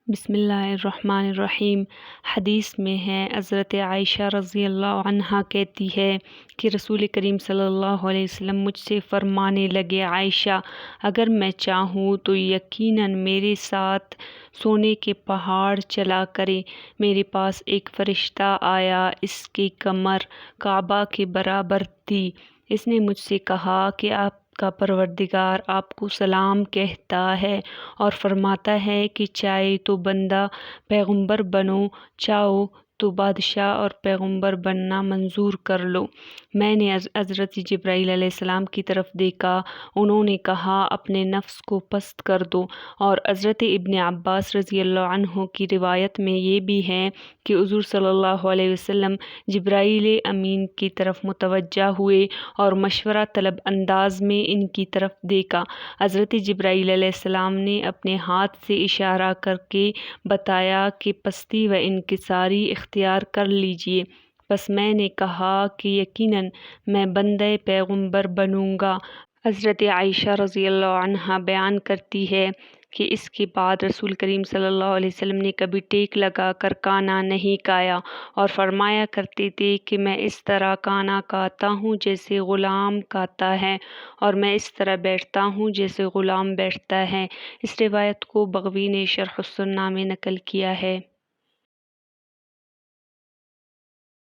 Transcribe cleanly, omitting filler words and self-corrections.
بسم اللہ الرحمن الرحیم۔ حدیث میں ہے، حضرت عائشہ رضی اللہ عنہا کہتی ہے کہ رسول کریم صلی اللہ علیہ وسلم مجھ سے فرمانے لگے، عائشہ، اگر میں چاہوں تو یقیناً میرے ساتھ سونے کے پہاڑ چلا کرے۔ میرے پاس ایک فرشتہ آیا، اس کی کمر کعبہ کے برابر تھی۔ اس نے مجھ سے کہا کہ آپ کا پروردگار آپ کو سلام کہتا ہے اور فرماتا ہے کہ چاہے تو بندہ پیغمبر بنو، چاہو تو بادشاہ اور پیغمبر بننا منظور کر لو۔ میں نے حضرت جبرائیل علیہ السلام کی طرف دیکھا، انہوں نے کہا اپنے نفس کو پست کر دو۔ اور حضرت ابن عباس رضی اللہ عنہ کی روایت میں یہ بھی ہے کہ حضور صلی اللہ علیہ وسلم جبرائیل امین کی طرف متوجہ ہوئے اور مشورہ طلب انداز میں ان کی طرف دیکھا۔ حضرت جبرائیل علیہ السلام نے اپنے ہاتھ سے اشارہ کر کے بتایا کہ پستی و انکساری اختیار کر لیجئے۔ پس میں نے کہا کہ یقیناً میں بندہ پیغمبر بنوں گا۔ حضرت عائشہ رضی اللہ عنہا بیان کرتی ہے کہ اس کے بعد رسول کریم صلی اللہ علیہ وسلم نے کبھی ٹیک لگا کر کھانا نہیں کھایا اور فرمایا کرتے تھے کہ میں اس طرح کھانا کھاتا ہوں جیسے غلام کھاتا ہے، اور میں اس طرح بیٹھتا ہوں جیسے غلام بیٹھتا ہے۔ اس روایت کو بغوی نے شرح السنہ میں نقل کیا ہے۔